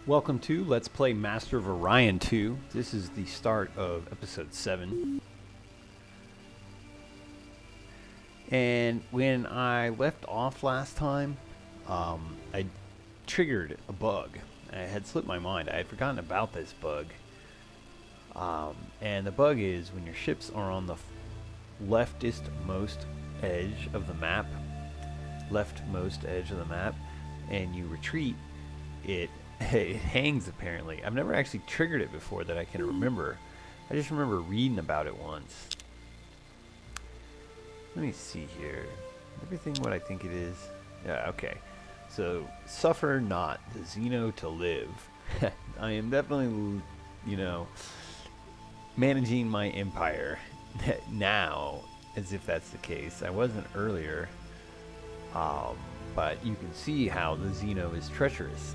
Welcome to Let's Play Master of Orion 2. This is the start of episode 7. And when I left off last time, I triggered a bug. I had slipped my mind. I had forgotten about this bug. And the bug is when your ships are on the leftist most edge of the map, and you retreat, it hangs apparently. I've never actually triggered it before that I can remember. I just remember reading about it once. Let me see here. Everything what I think it is. Yeah, okay. So, suffer not the Xeno to live. I am definitely, managing my empire now as if that's the case. I wasn't earlier. But you can see how the Xeno is treacherous.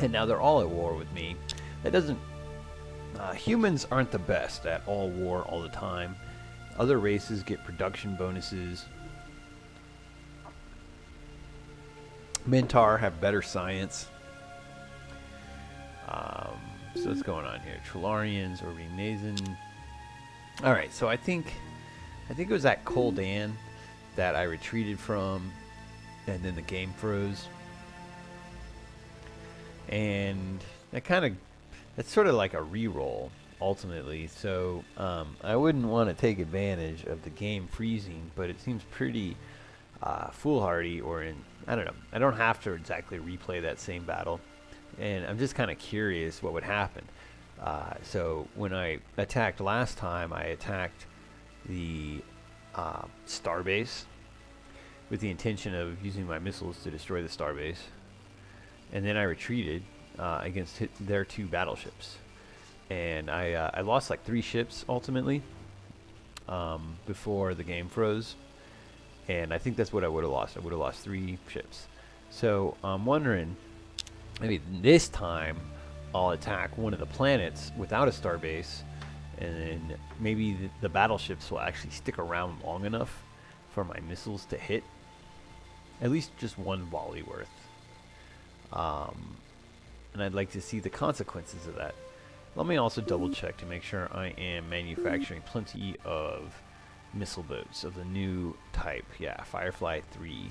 And now they're all at war with me. That doesn't... humans aren't the best at all war all the time. Other races get production bonuses. Mentar have better science. So what's going on here? Trillarians or Renazin. Alright, so I think it was at Koldan that I retreated from, and then the game froze. And that's sort of like a reroll ultimately. So I wouldn't want to take advantage of the game freezing, but it seems pretty foolhardy, I don't know. I don't have to exactly replay that same battle, and I'm just kind of curious what would happen. So when I attacked last time, I attacked the starbase with the intention of using my missiles to destroy the starbase, and then I retreated against their 2 battleships, and I lost like 3 ships ultimately before the game froze, and I think that's what I would have lost. I would have lost 3 ships. So I'm wondering, maybe this time I'll attack one of the planets without a starbase, and then maybe the battleships will actually stick around long enough for my missiles to hit at least just 1 volley worth. And I'd like to see the consequences of that. Let me also double check to make sure I am manufacturing plenty of missile boats of the new type. Yeah, Firefly 3.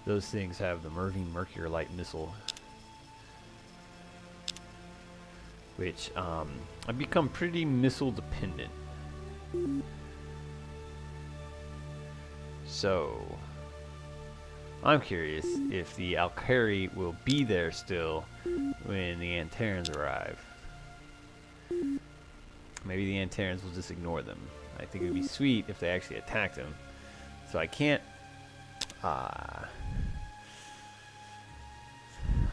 Those things have the Mervyn Mercury Light missile, which I've become pretty missile dependent. So I'm curious if the Alkari will be there still when the Antarans arrive. Maybe the Antarans will just ignore them. I think it would be sweet if they actually attacked them. So I can't...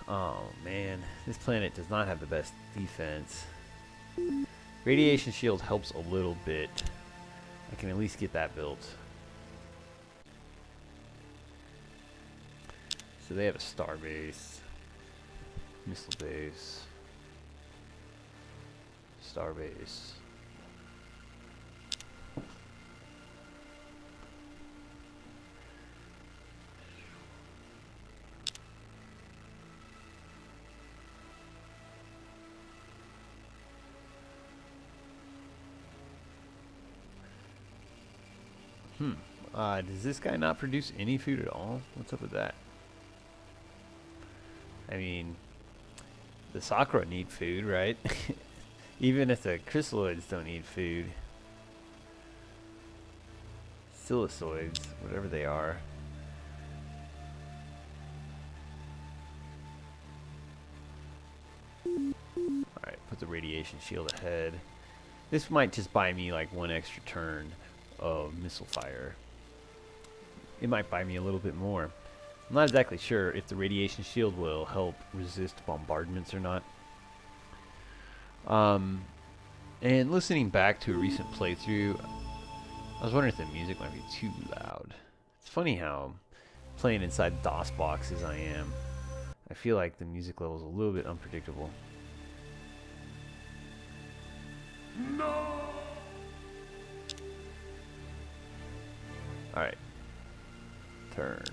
oh man, this planet does not have the best defense. Radiation shield helps a little bit. I can at least get that built. So they have a starbase, missile base, starbase. Does this guy not produce any food at all? What's up with that? I mean, the Sakura need food, right? Even if the crystalloids don't need food. Silicoids, whatever they are. Alright, put the radiation shield ahead. This might just buy me like 1 extra turn of missile fire. It might buy me a little bit more. I'm not exactly sure if the radiation shield will help resist bombardments or not. And listening back to a recent playthrough, I was wondering if the music might be too loud. It's funny how playing inside DOS boxes I am. I feel like the music level is a little bit unpredictable. No. Alright. Turn.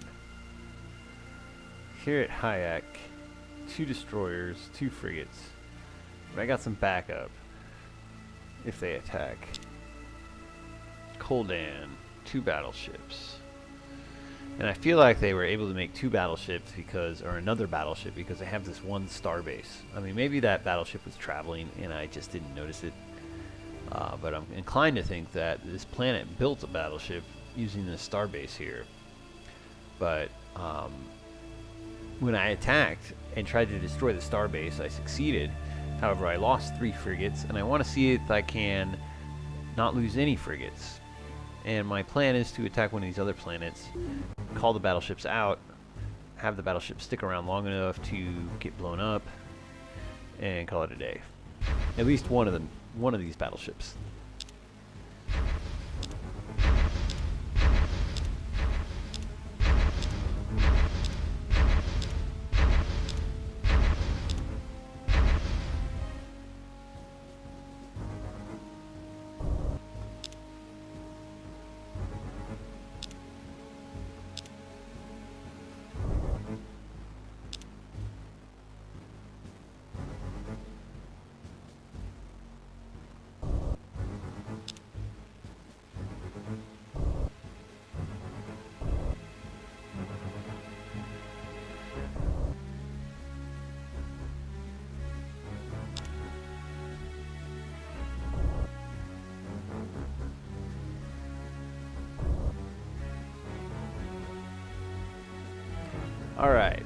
Here at Hayek, 2 destroyers, 2 frigates. But I got some backup if they attack. Koldan, 2 battleships. And I feel like they were able to make 2 battleships because, or another battleship, because they have this one starbase. I mean, maybe that battleship was traveling and I just didn't notice it. But I'm inclined to think that this planet built a battleship using this starbase here. But when I attacked and tried to destroy the starbase, I succeeded. However, I lost 3 frigates, and I want to see if I can not lose any frigates. And my plan is to attack one of these other planets, call the battleships out, have the battleships stick around long enough to get blown up, and call it a day. At least one of these battleships. Alright,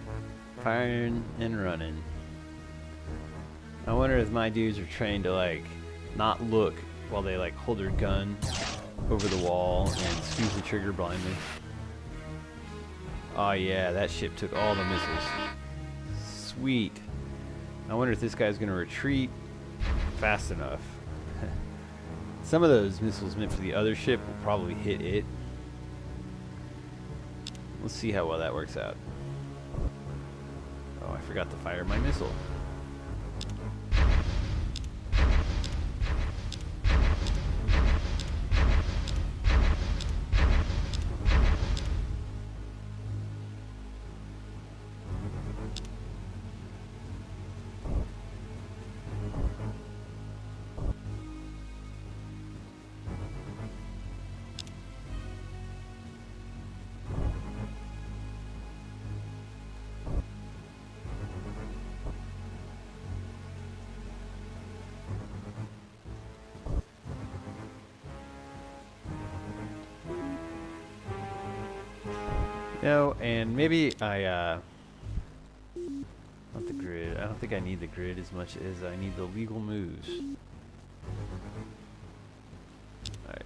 firing and running. I wonder if my dudes are trained to like not look while they like hold their gun over the wall and squeeze the trigger blindly. Oh yeah, that ship took all the missiles. Sweet. I wonder if this guy's gonna retreat fast enough. Some of those missiles meant for the other ship will probably hit it. Let's see how well that works out. Oh, I forgot to fire my missile. No, and maybe not the grid. I don't think I need the grid as much as I need the legal moves. Alright.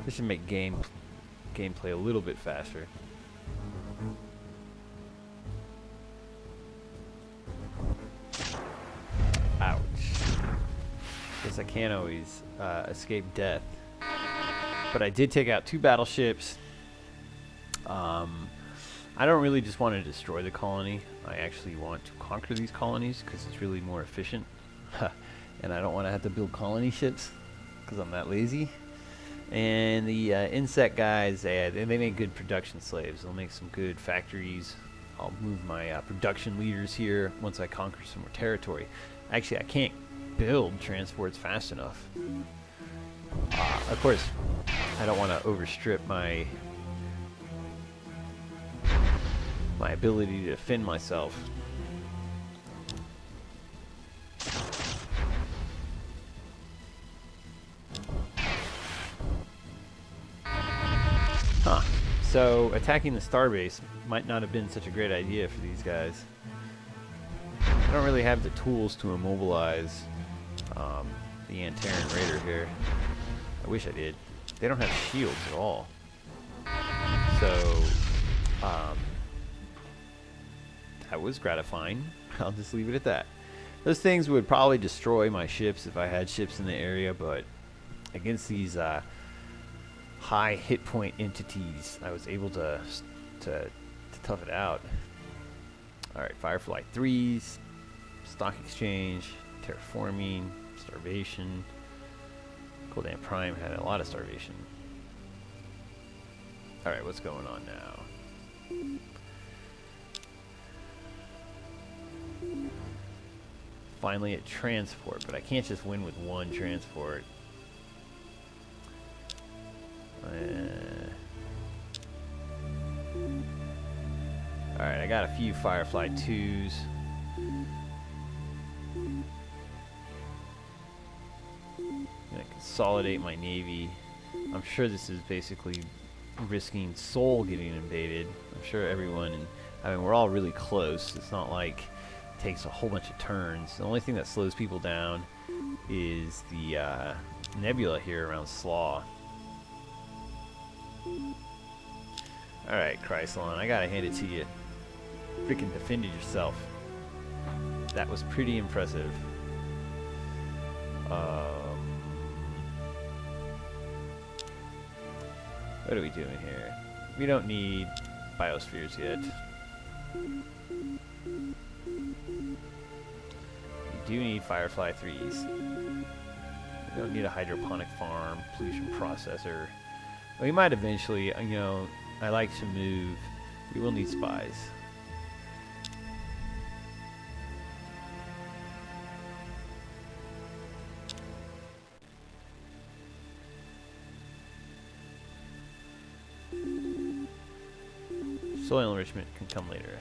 This should make gameplay a little bit faster. Ouch. Guess I can't always escape death. But I did take out 2 battleships. I don't really just want to destroy the colony. I actually want to conquer these colonies because it's really more efficient. And I don't want to have to build colony ships because I'm that lazy. And the insect guys, they make good production slaves. They'll make some good factories. I'll move my production leaders here once I conquer some more territory. Actually, I can't build transports fast enough. Of course, I don't want to overstrip my ability to defend myself. Huh. So attacking the starbase might not have been such a great idea for these guys. I don't really have the tools to immobilize the Antaran Raider here. I wish I did. They don't have shields at all. So, that was gratifying. I'll just leave it at that. Those things would probably destroy my ships if I had ships in the area, but against these high hit point entities, I was able to tough it out. Alright, Firefly 3s, Stock Exchange, Terraforming, Starvation. Koldan Prime had a lot of starvation. Alright, what's going on now? Finally at transport, but I can't just win with one transport. Alright, I got a few Firefly 2s. I'm gonna consolidate my navy. I'm sure this is basically risking Seoul getting invaded. I'm sure everyone, I mean, we're all really close. It's not like it takes a whole bunch of turns. The only thing that slows people down is the nebula here around Slaw. Alright, Chrysalon, I gotta hand it to you. Freaking defended yourself. That was pretty impressive. What are we doing here? We don't need biospheres yet. We do need Firefly 3s. We don't need a hydroponic farm, pollution processor. We might eventually, you know, I like to move. We will need spies. Soil enrichment can come later.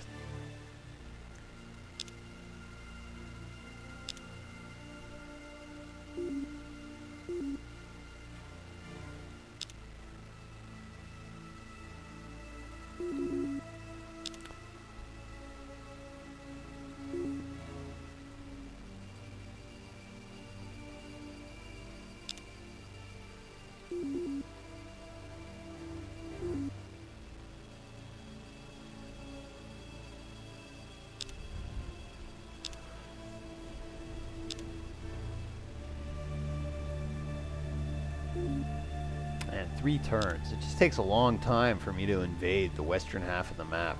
And 3 turns. It just takes a long time for me to invade the western half of the map.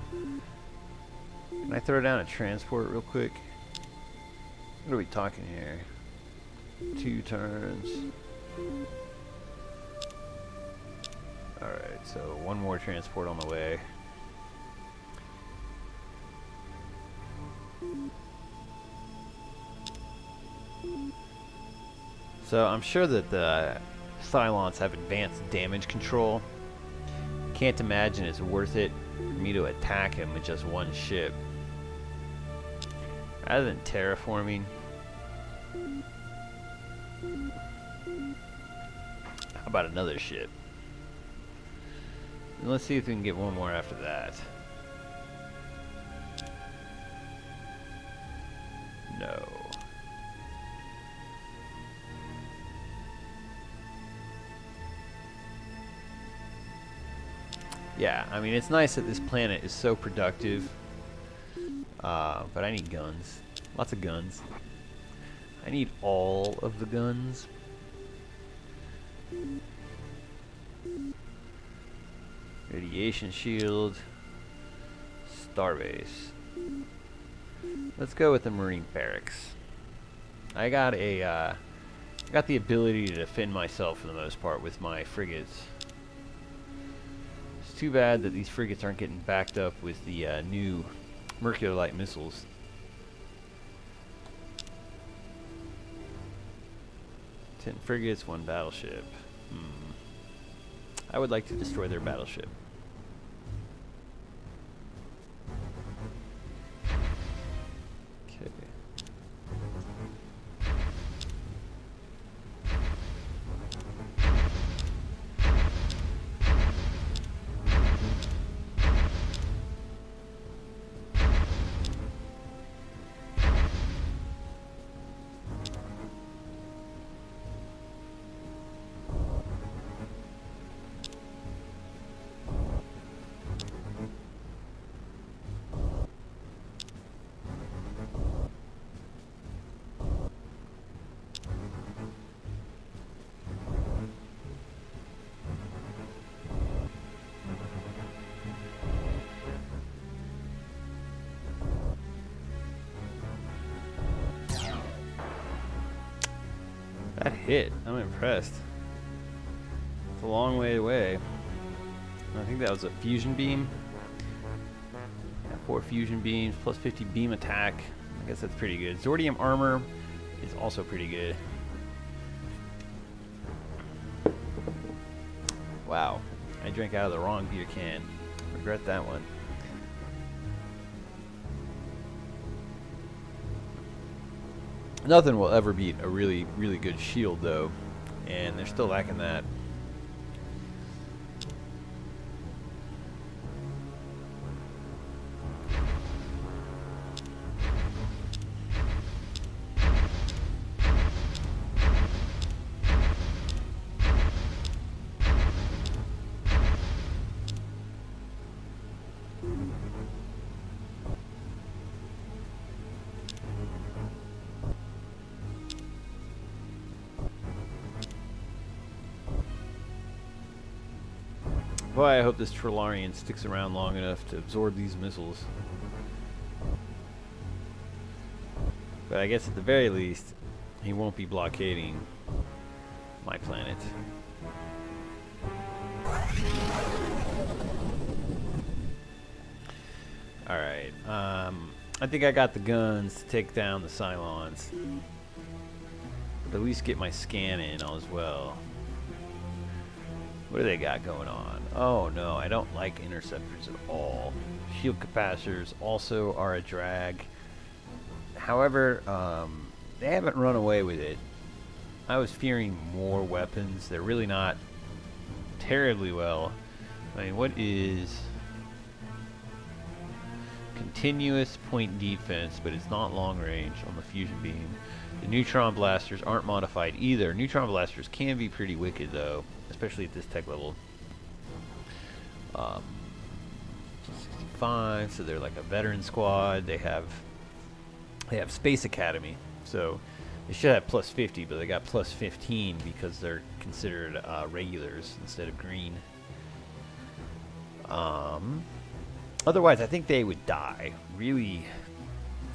Can I throw down a transport real quick? What are we talking here? 2 turns. Alright, so 1 more transport on the way. So I'm sure that the Cylons have advanced damage control. Can't imagine it's worth it for me to attack him with just 1 ship. Rather than terraforming. How about another ship? And let's see if we can get 1 more after that. No. Yeah, I mean, it's nice that this planet is so productive, but I need guns. Lots of guns. I need all of the guns. Radiation shield. Starbase. Let's go with the Marine Barracks. I got the ability to defend myself for the most part with my frigates. Too bad that these frigates aren't getting backed up with the new Mercury-light missiles. Ten frigates, 1 battleship. I would like to destroy their battleship. Okay. That hit. I'm impressed. It's a long way away. I think that was a fusion beam. Yeah, 4 fusion beams plus 50 beam attack. I guess that's pretty good. Zordium armor is also pretty good. Wow, I drank out of the wrong beer can. Regret that one. Nothing will ever beat a really, really good shield, though, and they're still lacking that. Boy, I hope this Trilarian sticks around long enough to absorb these missiles. But I guess at the very least, he won't be blockading my planet. Alright, I think I got the guns to take down the Cylons. But at least get my scan in as well. What do they got going on? Oh no, I don't like interceptors at all. Shield capacitors also are a drag. However, they haven't run away with it. I was fearing more weapons. They're really not terribly well. I mean, what is continuous point defense, but it's not long range on the fusion beam. The neutron blasters aren't modified either. Neutron blasters can be pretty wicked though, especially at this tech level. 65, so they're like a veteran squad. They have Space Academy, so they should have plus 50, but they got plus 15 because they're considered regulars instead of green. Otherwise, I think they would die really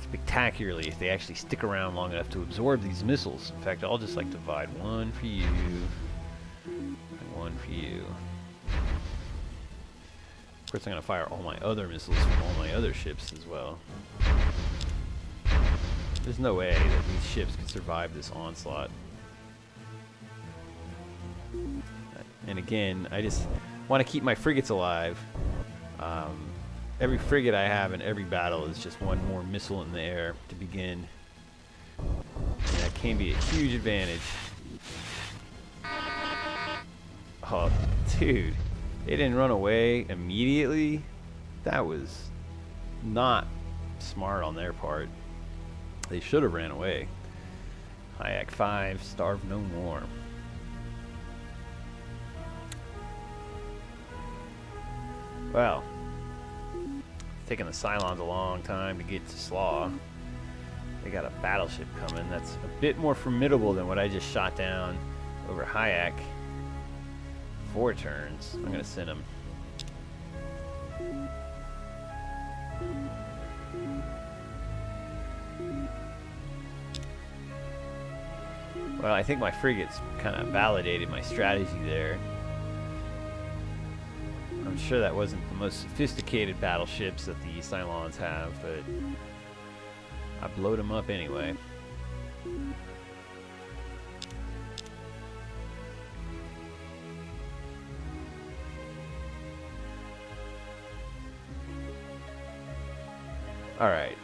spectacularly if they actually stick around long enough to absorb these missiles. In fact, I'll just like divide one for you and one for you. Of course, I'm going to fire all my other missiles from all my other ships as well. There's no way that these ships could survive this onslaught. And again, I just want to keep my frigates alive. Every frigate I have in every battle is just one more missile in the air to begin. And that can be a huge advantage. Oh, dude. They didn't run away immediately. That was not smart on their part. They should have ran away. Hayek 5, starve no more. Well, it's taken the Cylons a long time to get to Slaw. They got a battleship coming that's a bit more formidable than what I just shot down over Hayek. 4 turns. I'm going to send him. Well, I think my frigates kind of validated my strategy there. I'm sure that wasn't the most sophisticated battleships that the Cylons have, but I blowed them up anyway. Alright.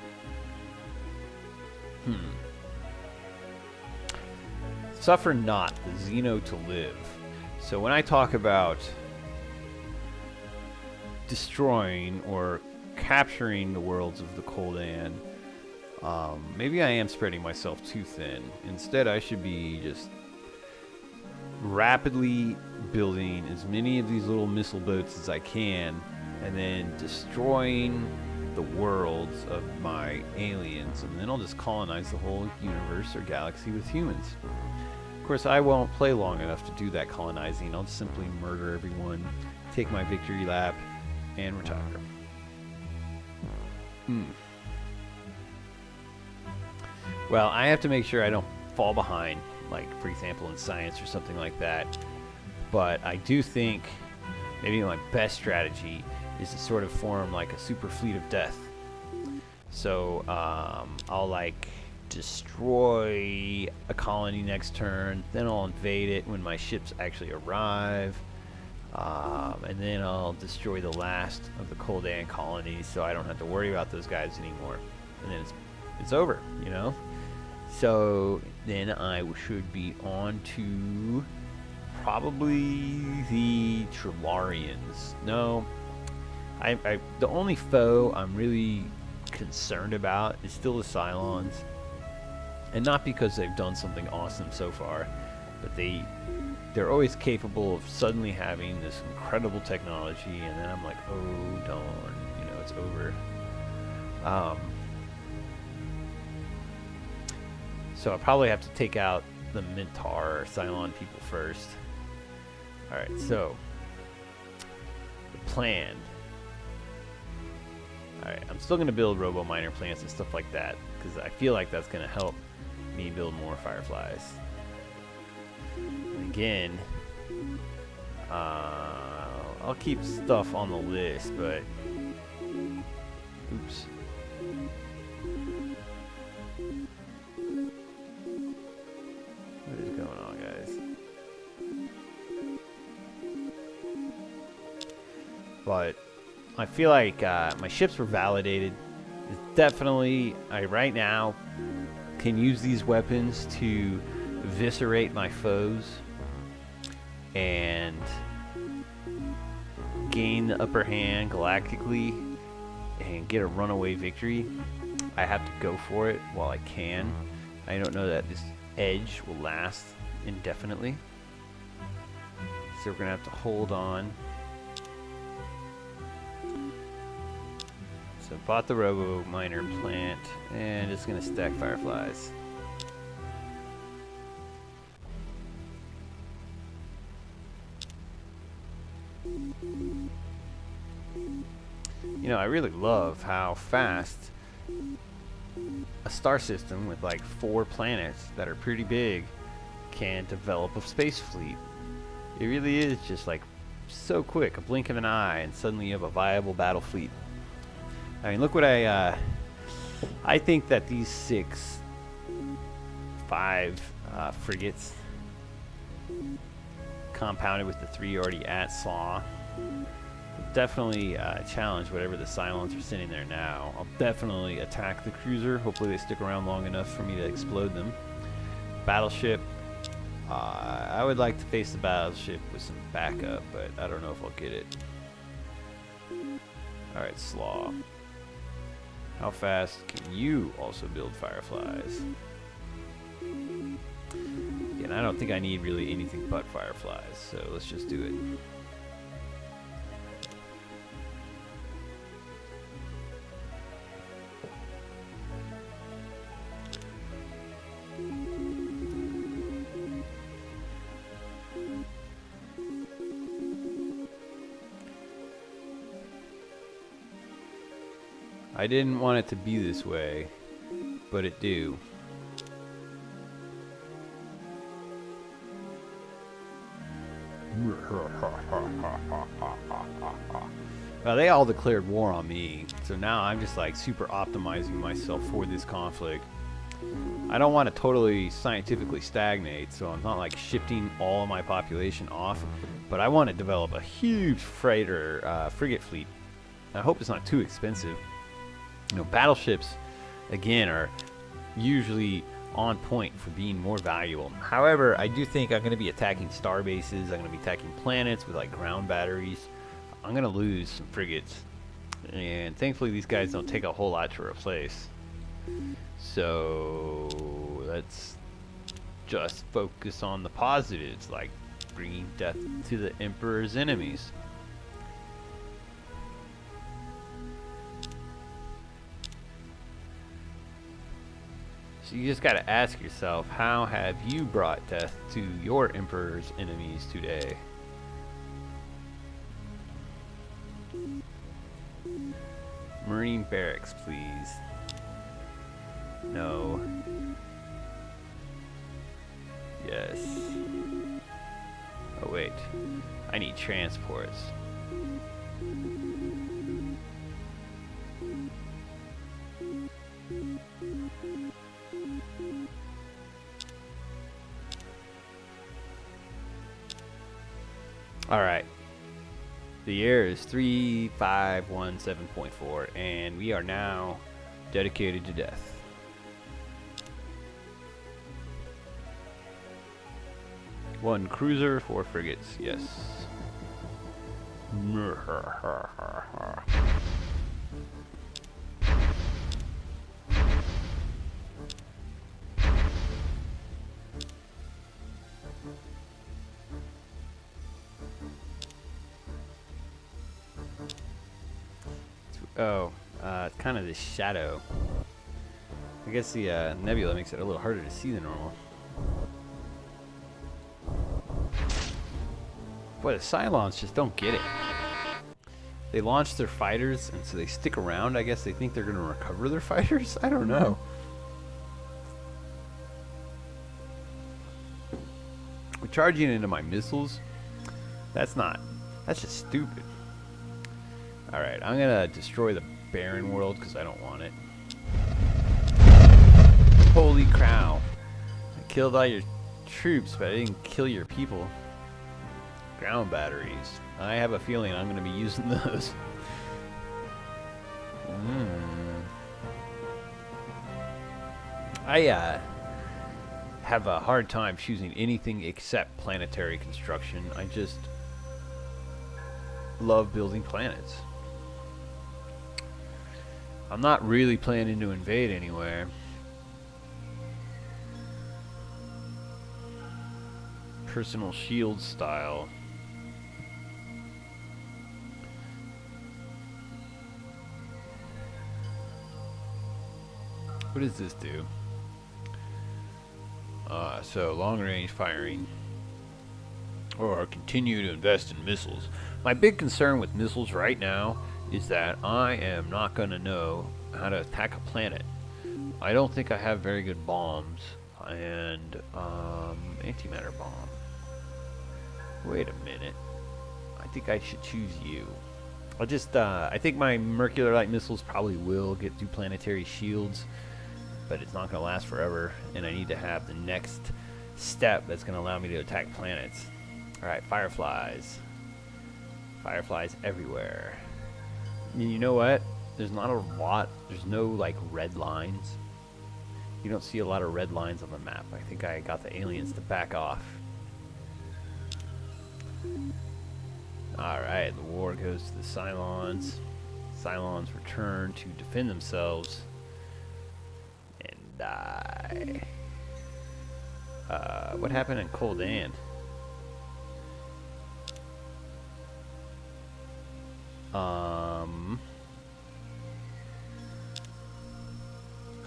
Suffer not the Xeno to live. So when I talk about destroying or capturing the worlds of the Koldan, maybe I am spreading myself too thin. Instead, I should be just rapidly building as many of these little missile boats as I can, and then destroying the worlds of my aliens, and then I'll just colonize the whole universe or galaxy with humans. Of course, I won't play long enough to do that colonizing. I'll just simply murder everyone, take my victory lap, and retire. Well, I have to make sure I don't fall behind, like, for example, in science or something like that. But I do think maybe my best strategy is to sort of form like a super fleet of death. So I'll like destroy a colony next turn, then I'll invade it when my ships actually arrive, and then I'll destroy the last of the Koldan colonies, so I don't have to worry about those guys anymore, and then it's over, you know. So then I should be on to probably the Trilarians. No, I the only foe I'm really concerned about is still the Cylons, and not because they've done something awesome so far, but they're always capable of suddenly having this incredible technology, and then I'm like, oh darn, you know, it's over. So I probably have to take out the Mintar Cylon people first. All right, so the plan. All right, I'm still gonna build robo miner plants and stuff like that because I feel like that's gonna help me build more fireflies. And again, I'll keep stuff on the list, but oops. What is going on, guys? But I feel like my ships were validated. It's definitely, I right now can use these weapons to eviscerate my foes and gain the upper hand galactically and get a runaway victory. I have to go for it while I can. I don't know that this edge will last indefinitely, so we're gonna have to hold on. So bought the robo miner plant and just gonna stack fireflies. You know, I really love how fast a star system with like 4 planets that are pretty big can develop a space fleet. It really is just like so quick, a blink of an eye, and suddenly you have a viable battle fleet. I mean, look what I think that these 5 frigates compounded with the 3 already at Slaw definitely challenge whatever the Cylons are sitting there now. I'll definitely attack the cruiser. Hopefully they stick around long enough for me to explode them. Battleship. I would like to face the battleship with some backup, but I don't know if I'll get it. Alright, Slaw. How fast can you also build fireflies? Again, I don't think I need really anything but fireflies, so let's just do it. I didn't want it to be this way, but it do. Well, they all declared war on me, so now I'm just like super optimizing myself for this conflict. I don't want to totally scientifically stagnate, so I'm not like shifting all of my population off, but I want to develop a huge freighter frigate fleet. I hope it's not too expensive. You know, battleships, again, are usually on point for being more valuable. However, I do think I'm going to be attacking star bases. I'm going to be attacking planets with like ground batteries. I'm going to lose some frigates. And thankfully these guys don't take a whole lot to replace. So let's just focus on the positives, like bringing death to the Emperor's enemies. So you just got to ask yourself, how have you brought death to your Emperor's enemies today? Marine barracks, please. No. Yes. Oh wait, I need transports. Alright. The year is 3517.4, and we are now dedicated to death. One cruiser, 4 frigates, yes. Oh, it's kind of this shadow. I guess the nebula makes it a little harder to see than normal. Boy, the Cylons just don't get it. They launch their fighters, and so they stick around. I guess they think they're going to recover their fighters? I don't know. We're charging into my missiles. That's just stupid. Alright, I'm going to destroy the barren world because I don't want it. Holy cow. I killed all your troops, but I didn't kill your people. Ground batteries. I have a feeling I'm going to be using those. I have a hard time choosing anything except planetary construction. I just love building planets. I'm not really planning to invade anywhere. Personal shield style. What does this do? So long range firing. Or continue to invest in missiles. My big concern with missiles right now is that I am not going to know how to attack a planet. I don't think I have very good bombs. And antimatter bomb. Wait a minute. I think I should choose you. I think my Mercular Light missiles probably will get through planetary shields, but it's not going to last forever, and I need to have the next step that's going to allow me to attack planets. Alright, fireflies. Fireflies everywhere. And you know what? There's not a lot, there's no like red lines. You don't see a lot of red lines on the map. I think I got the aliens to back off. Alright, the war goes to the Cylons. Cylons return to defend themselves and die. What happened in Koldan?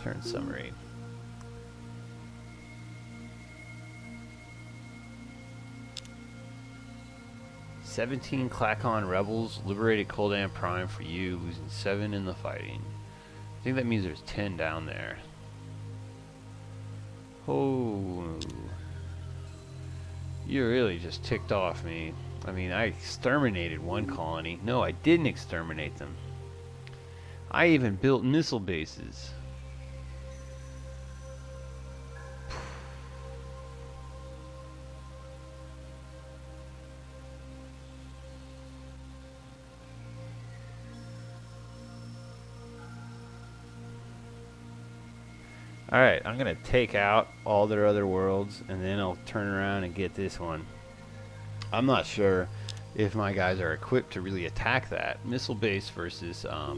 Turn summary. "17 Klackon rebels liberated Koldan Prime for you, losing 7 in the fighting." I think that means there's 10 down there. Oh, you really just ticked off me. I mean, I exterminated one colony. No, I didn't exterminate them. I even built missile bases. Alright, I'm going to take out all their other worlds, and then I'll turn around and get this one. I'm not sure if my guys are equipped to really attack that. Missile base versus, I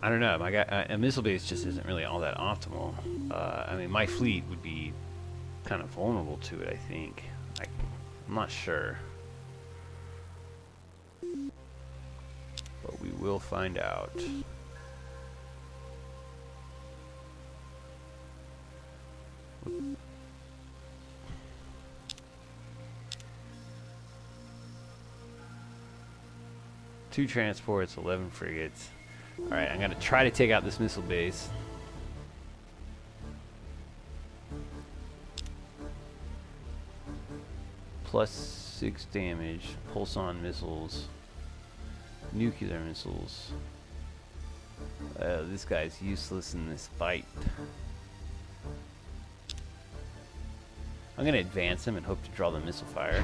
don't know. A missile base just isn't really all that optimal. I mean, my fleet would be kind of vulnerable to it, I think. I'm not sure. But we will find out. Two transports, 11 frigates. Alright, I'm gonna try to take out this missile base. +6 damage, pulse-on missiles, nuclear missiles. This guy's useless in this fight. I'm gonna advance him and hope to draw the missile fire.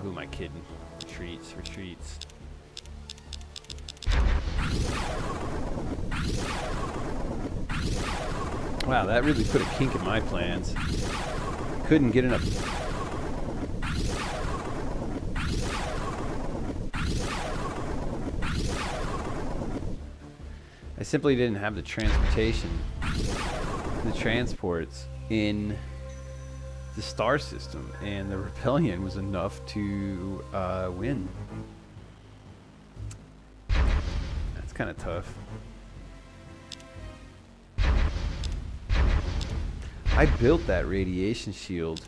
Who am I kidding? Retreats, retreats. Wow, that really put a kink in my plans. Couldn't get enough. I simply didn't have the transportation, the transports in the star system, and the rebellion was enough to win. That's kind of tough. I built that radiation shield,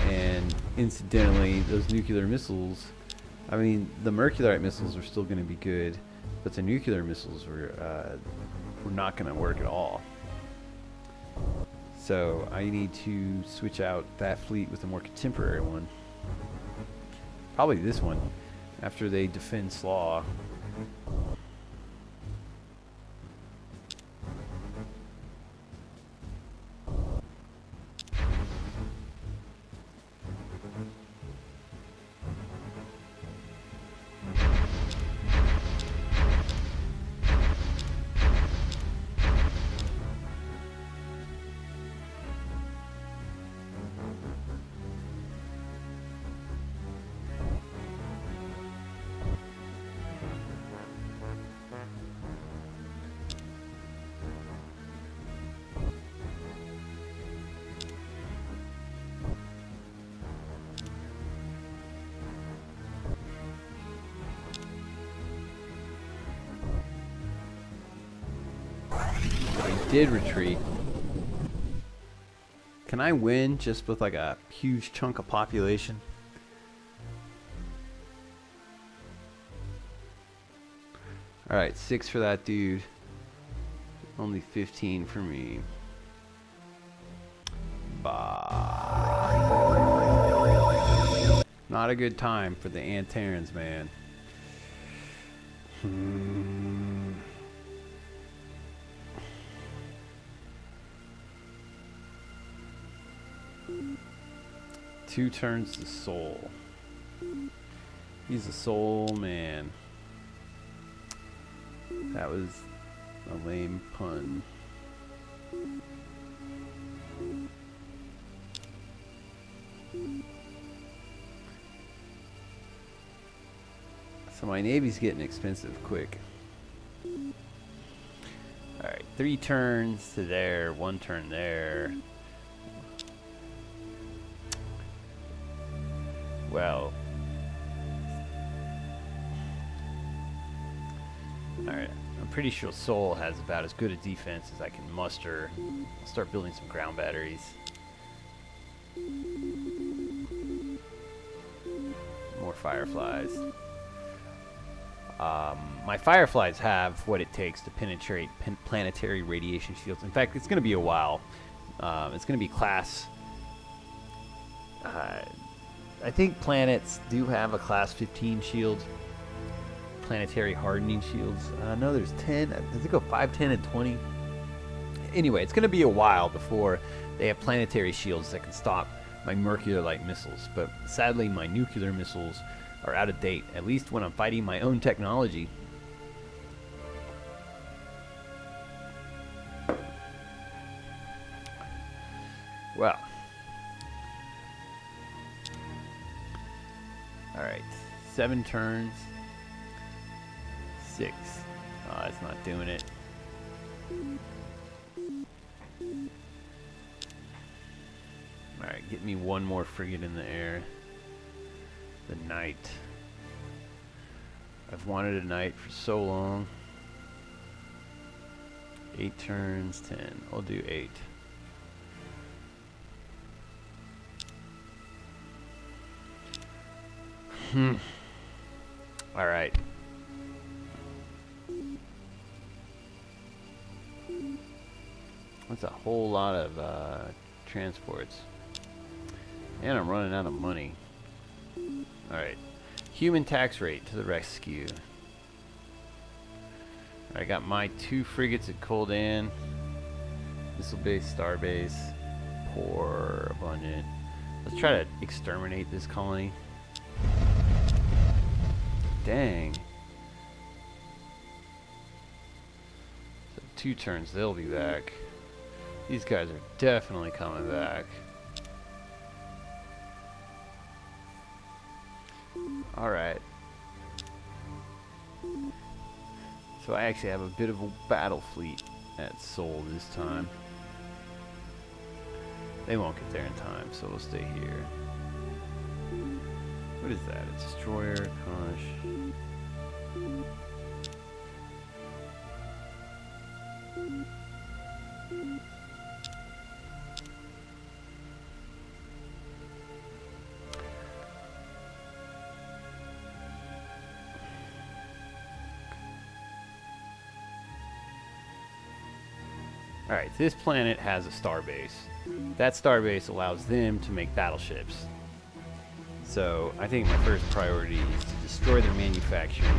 and incidentally, those nuclear missiles, I mean, the Merculite missiles are still going to be good, but the nuclear missiles were not going to work at all. So I need to switch out that fleet with a more contemporary one. Probably this one, after they defend Slaw. Did retreat. Can I win just with like a huge chunk of population? Alright, 6 for that dude. Only 15 for me. Bah. Not a good time for the Antarans, man. Two turns to soul. He's a soul man. That was a lame pun. So my navy's getting expensive quick. Alright, 3 turns to there, 1 turn there. Well, alright, I'm pretty sure Seoul has about as good a defense as I can muster. I'll start building some ground batteries. More Fireflies. My Fireflies have what it takes to penetrate planetary radiation shields. In fact, it's going to be a while. It's going to be class... I think planets do have a class 15 shield. Planetary hardening shields. No, there's 10. Does it go 5, 10, and 20? Anyway, it's going to be a while before they have planetary shields that can stop my Mercular-like missiles. But sadly, my nuclear missiles are out of date, at least when I'm fighting my own technology. Well. Alright, 7 turns. 6. Oh, that's not doing it. Alright, get me one more frigate in the air. The Knight. I've wanted a Knight for so long. 8 turns, 10. I'll do 8. Alright. That's a whole lot of transports. And I'm running out of money. Alright. Human tax rate to the rescue. I got my 2 frigates at Coldan. Missile base, star base. Poor, abundant. Let's try to exterminate this colony. Dang. So 2 turns, they'll be back. These guys are definitely coming back. Alright. So I actually have a bit of a battle fleet at Seoul this time. They won't get there in time, so we'll stay here. What is that? A destroyer, Kosh. Alright, this planet has a starbase. That starbase allows them to make battleships. So, I think my first priority is to destroy their manufacturing.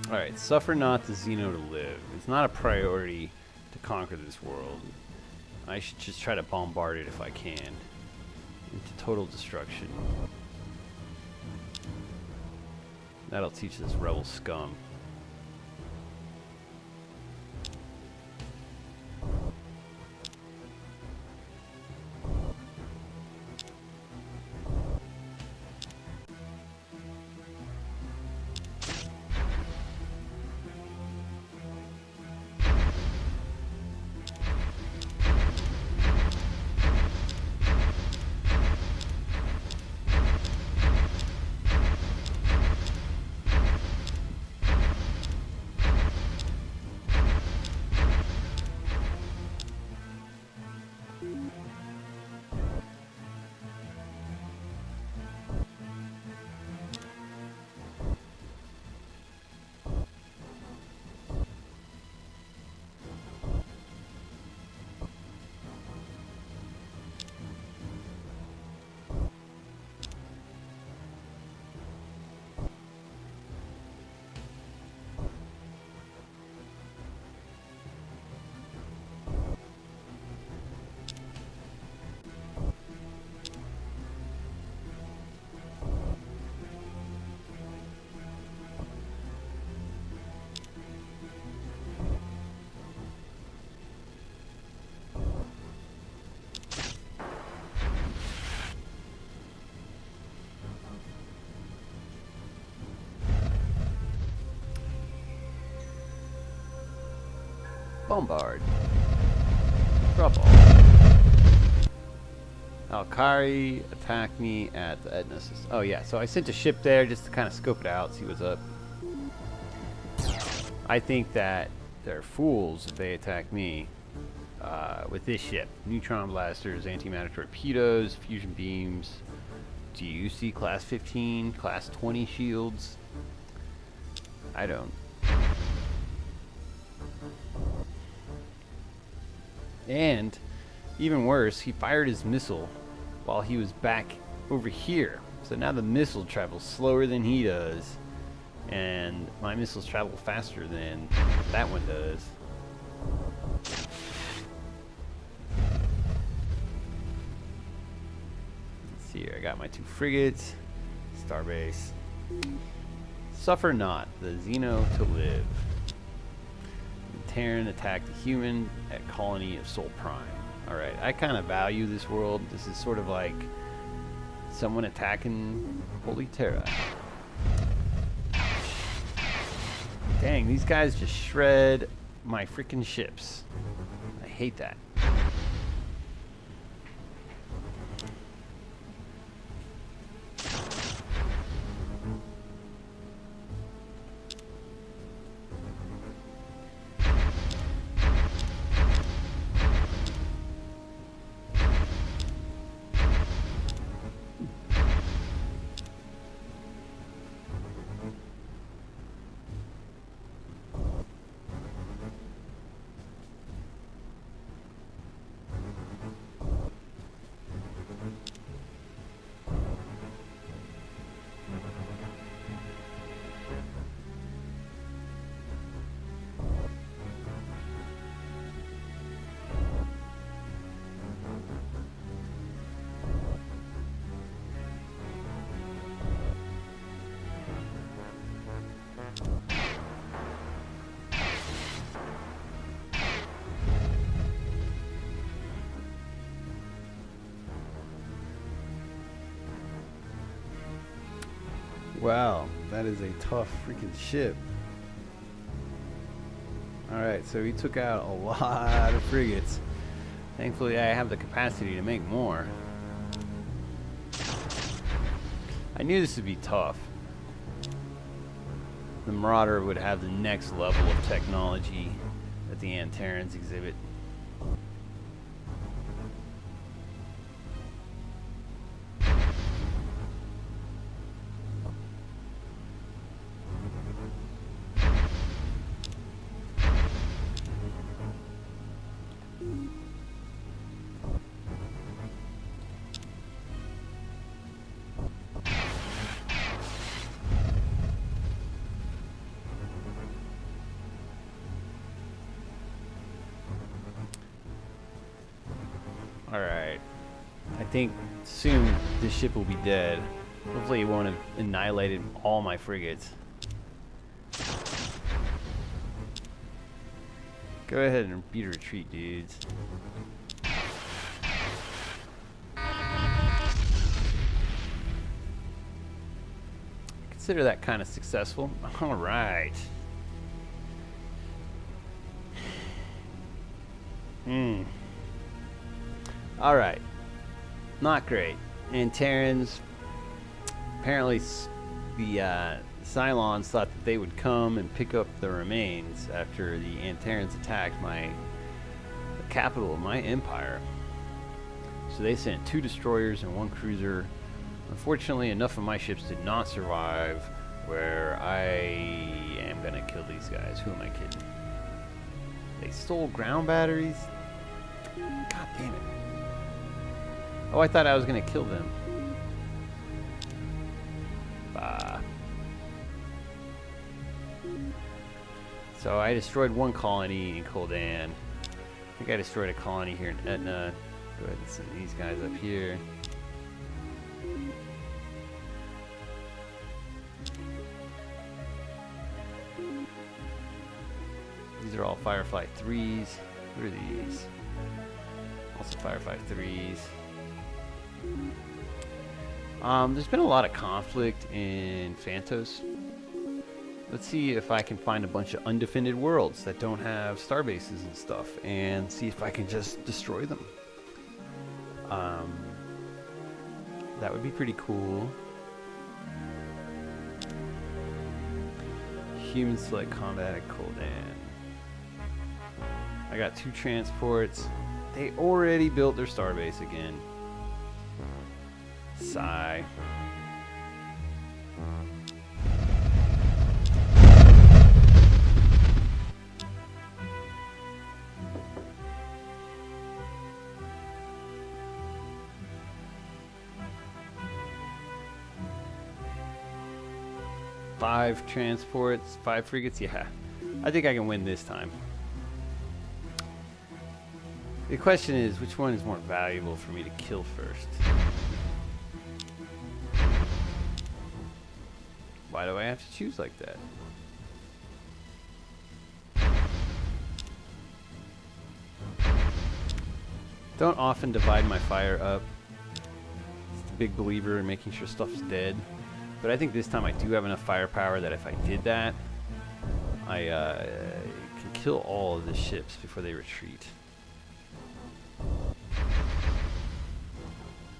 Alright, suffer not the Xeno to live. It's not a priority to conquer this world. I should just try to bombard it if I can. Into total destruction. That'll teach this rebel scum. Bombard. Drop all. Alkari attacked me at the Etna system. Oh yeah, so I sent a ship there just to kind of scope it out, see what's up. I think that they're fools if they attack me with this ship. Neutron blasters, antimatter torpedoes, fusion beams. Do you see class 15, class 20 shields? I don't. And even worse, he fired his missile while he was back over here. So now the missile travels slower than he does, and my missiles travel faster than that one does. Let's see here, I got my 2 frigates, starbase. Suffer not the Xeno to live. Terran attacked the human at colony of Sol Prime. Alright, I kind of value this world. This is sort of like someone attacking Holy Terra. Dang, these guys just shred my freaking ships. I hate that. Wow, that is a tough freaking ship. Alright, so he took out a lot of frigates. Thankfully, I have the capacity to make more. I knew this would be tough. The Marauder would have the next level of technology that the Antarans exhibit. Alright. I think soon this ship will be dead. Hopefully it won't have annihilated all my frigates. Go ahead and beat a retreat, dudes. Consider that kind of successful. Alright. Alright. Not great. Antarans. Apparently the Cylons thought that they would come and pick up the remains after the Antarans attacked the capital of my empire. So they sent 2 destroyers and 1 cruiser. Unfortunately, enough of my ships did not survive where I am gonna kill these guys. Who am I kidding? They stole ground batteries? God damn it. Oh, I thought I was gonna kill them. Bah. So I destroyed 1 colony in Koldan. I think I destroyed a colony here in Etna. Go ahead and send these guys up here. These are all Firefly 3s. What are these? Also Firefly 3s. There's been a lot of conflict in Phantos. Let's see if I can find a bunch of undefended worlds that don't have star bases and stuff, and see if I can just destroy them. That would be pretty cool. Human select combat at Koldan. I got 2 transports. They already built their starbase again. Sigh. Five transports, 5 frigates. Yeah, I think I can win this time. The question is, which one is more valuable for me to kill first? Why do I have to choose like that? Don't often divide my fire up. Just a big believer in making sure stuff's dead. But I think this time I do have enough firepower that if I did that, I can kill all of the ships before they retreat.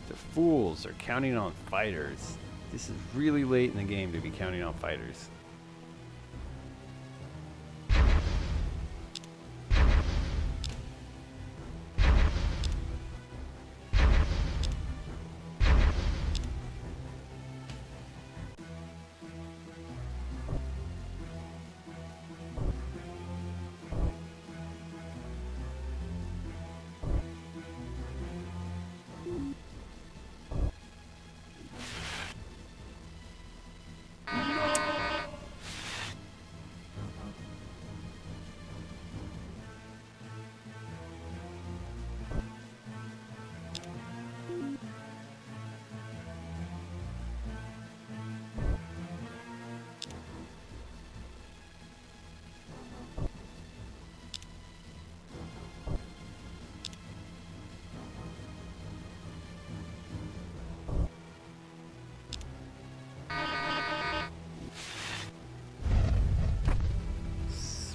The fools are counting on fighters. This is really late in the game to be counting on fighters.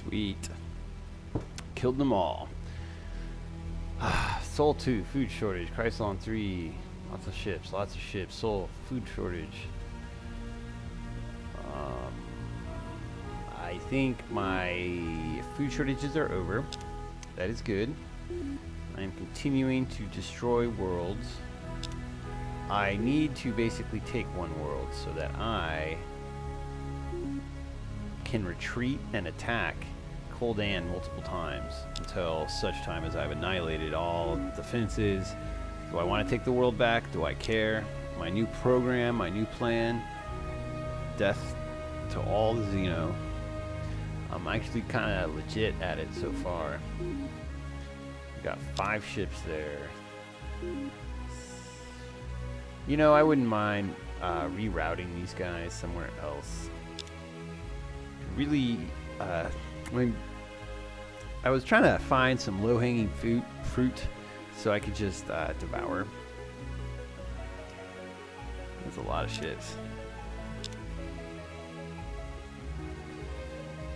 Sweet. Killed them all. Sol 2, food shortage. Klackons 3, lots of ships, Sol, food shortage. I think my food shortages are over. That is good. I am continuing to destroy worlds. I need to basically take one world so that I can retreat and attack Klackons multiple times until such time as I've annihilated all defenses. Do I want to take the world back? Do I care? My new program, my new plan, death to all the Xeno. I'm actually kind of legit at it so far. We got 5 ships there. You know, I wouldn't mind rerouting these guys somewhere else. Really, I mean, I was trying to find some low-hanging fruit so I could just devour. That's a lot of ships.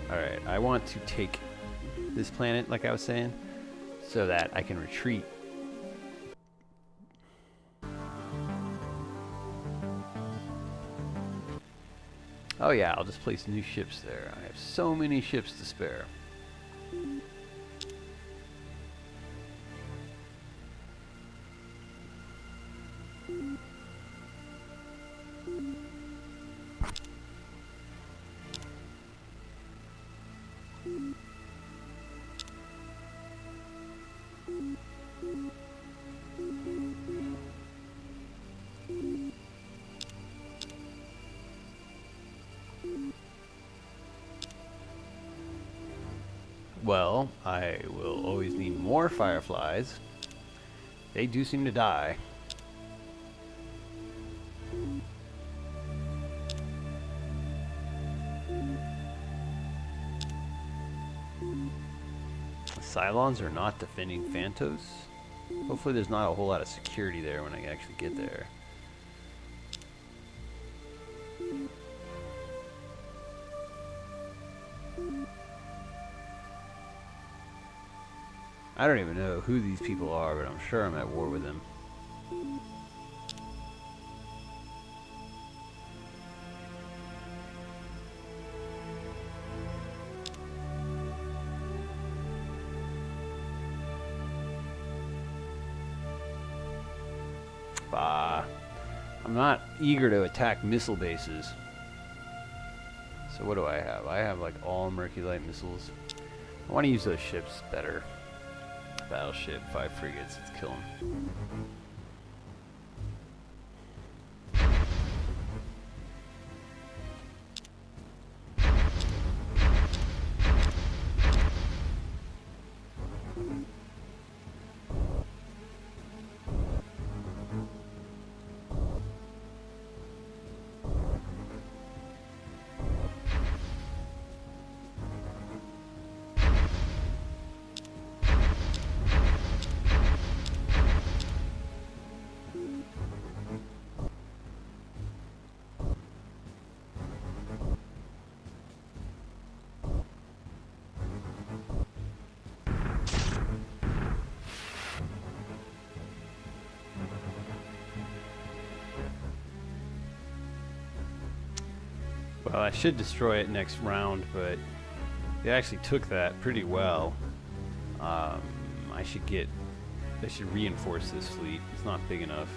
Alright, I want to take this planet, like I was saying, so that I can retreat. Oh yeah, I'll just place new ships there. I have so many ships to spare. Well, I will always need more fireflies. They do seem to die. Cylons are not defending Phantos. Hopefully there's not a whole lot of security there when I actually get there. I don't even know who these people are, but I'm sure I'm at war with them. I'm not eager to attack missile bases. So what do I have? I have like all Merculite missiles. I want to use those ships better. Battleship, 5 frigates, let's kill them. Well, I should destroy it next round, but they actually took that pretty well. I should reinforce this fleet. It's not big enough.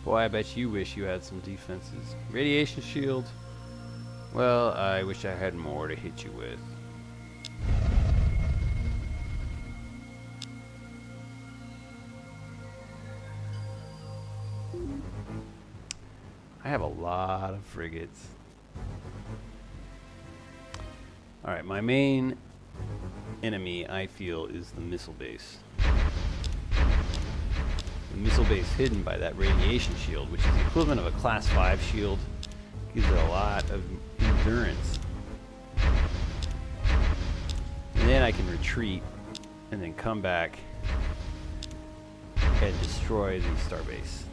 Boy, I bet you wish you had some defenses. Radiation shield? Well, I wish I had more to hit you with. I have a lot of frigates. Alright, my main enemy I feel is the missile base. The missile base hidden by that radiation shield, which is the equivalent of a class 5 shield, gives it a lot of endurance. And then I can retreat and then come back and destroy the starbase.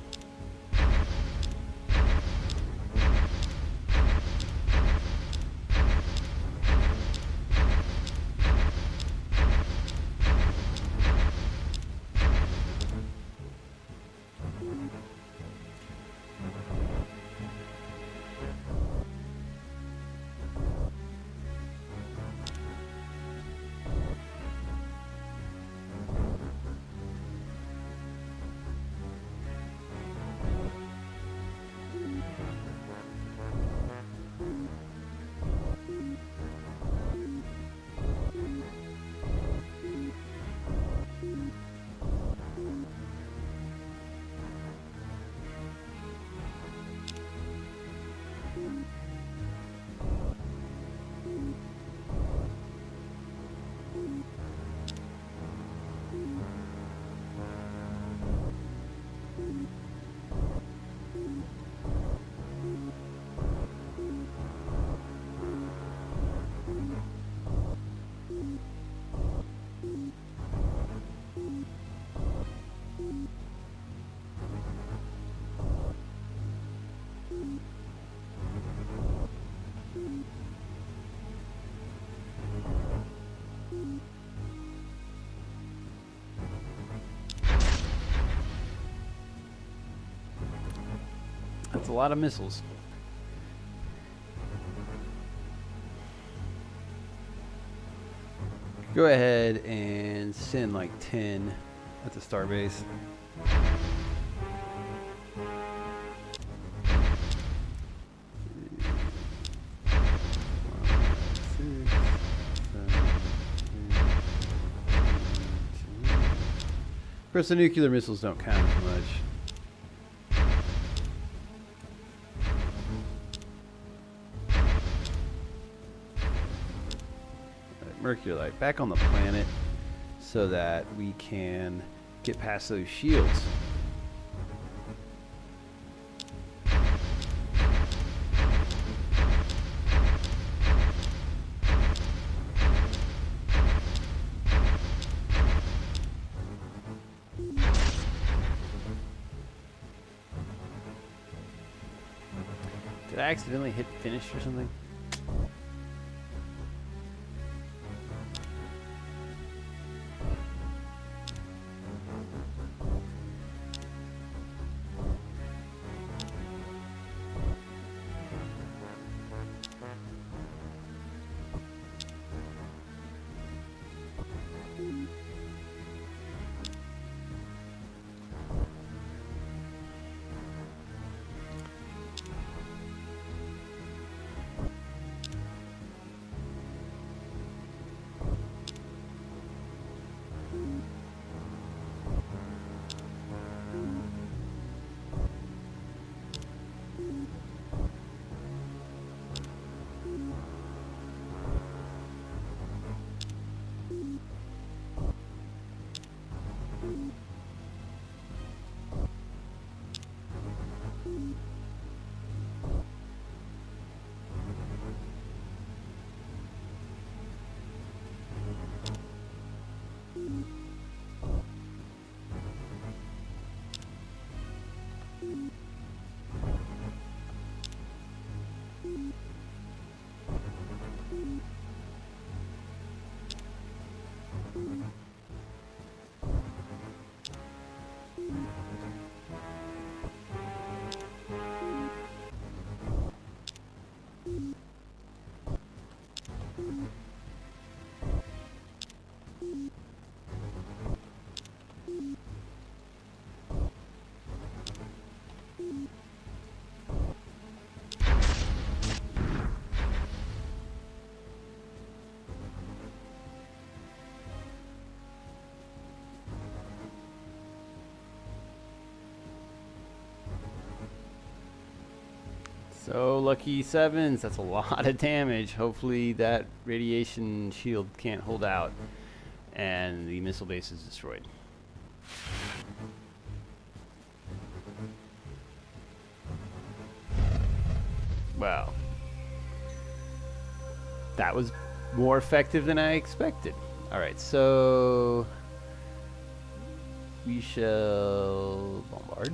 That's a lot of missiles. Go ahead and send like 10 at the starbase. Of course, the nuclear missiles don't count as much. Mercury light back on the planet so that we can get past those shields. Did I accidentally hit finish or something? So lucky sevens. That's a lot of damage. Hopefully that radiation shield can't hold out, and the missile base is destroyed. Wow. That was more effective than I expected. Alright, so we shall bombard.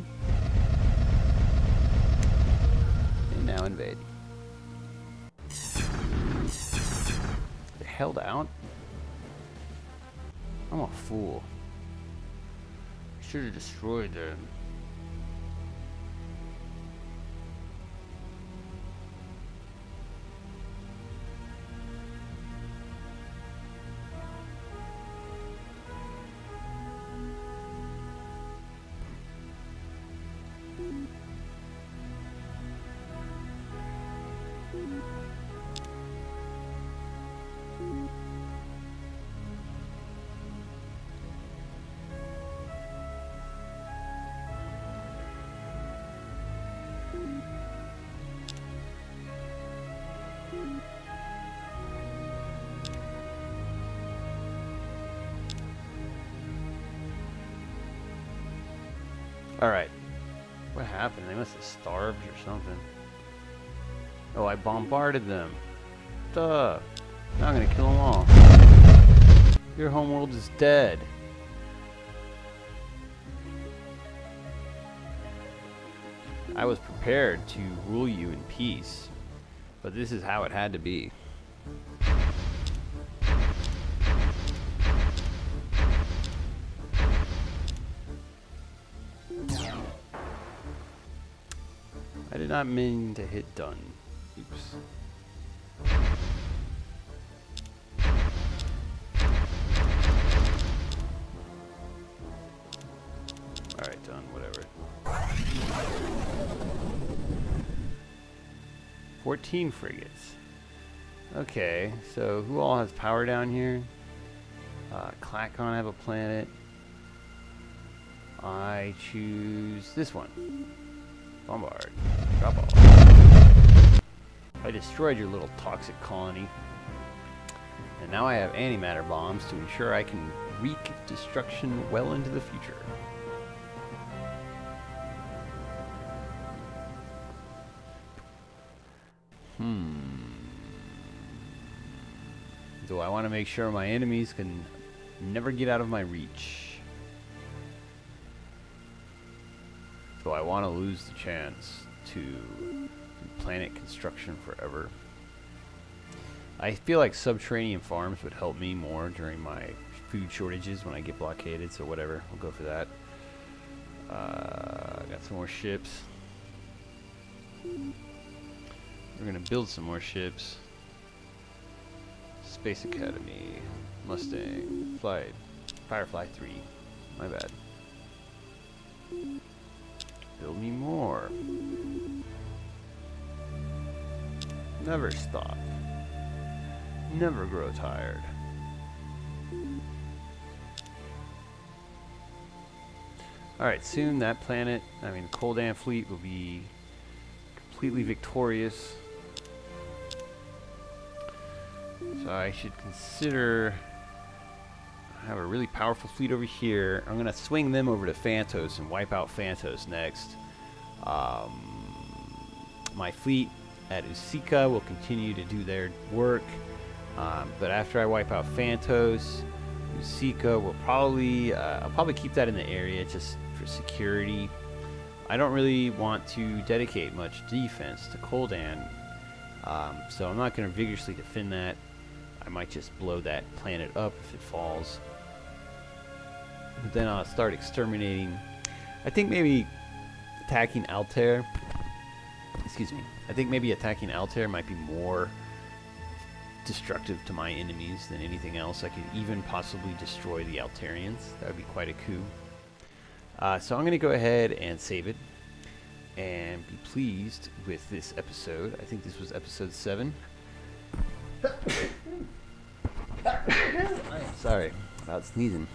And now invade. They held out? I'm a fool. I should have destroyed them. Alright. What happened? They must have starved or something. Oh, I bombarded them. Duh. Now I'm gonna kill them all. Your homeworld is dead. I was prepared to rule you in peace, but this is how it had to be. I did not mean to hit done. Oops. Alright, done, whatever. 14 frigates. Okay, so who all has power down here? Klackon have a planet. I choose this one. Bombard. Drop off. I destroyed your little toxic colony. And now I have antimatter bombs to ensure I can wreak destruction well into the future. Do I want to make sure my enemies can never get out of my reach? Do I want to lose the chance to do planet construction forever? I feel like subterranean farms would help me more during my food shortages when I get blockaded, so whatever, we'll go for that. Got some more ships. We're gonna build some more ships. Space Academy, Mustang, Flight, Firefly 3, my bad. Build me more. Never stop. Never grow tired. Alright, soon that planet, the Koldan fleet will be completely victorious. So I should consider, I have a really powerful fleet over here. I'm going to swing them over to Phantos and wipe out Phantos next. My fleet at Usika will continue to do their work. But after I wipe out Phantos, Usika will probably, I'll probably keep that in the area just for security. I don't really want to dedicate much defense to Koldan, so I'm not going to vigorously defend that. I might just blow that planet up if it falls. But then I'll start exterminating. I think maybe attacking Altair. Excuse me. I think maybe attacking Altair might be more destructive to my enemies than anything else. I could even possibly destroy the Altarians. That would be quite a coup. So I'm going to go ahead and save it and be pleased with this episode. I think this was episode 7. Sorry about sneezing.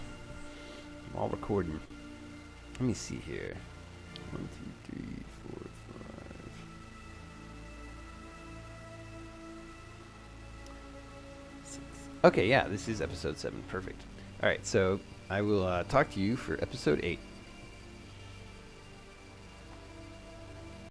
I'm all recording. Let me see here. 1, 2, 3, 4, 5. Okay, yeah, this is episode 7. Perfect. All right, so I will talk to you for episode 8.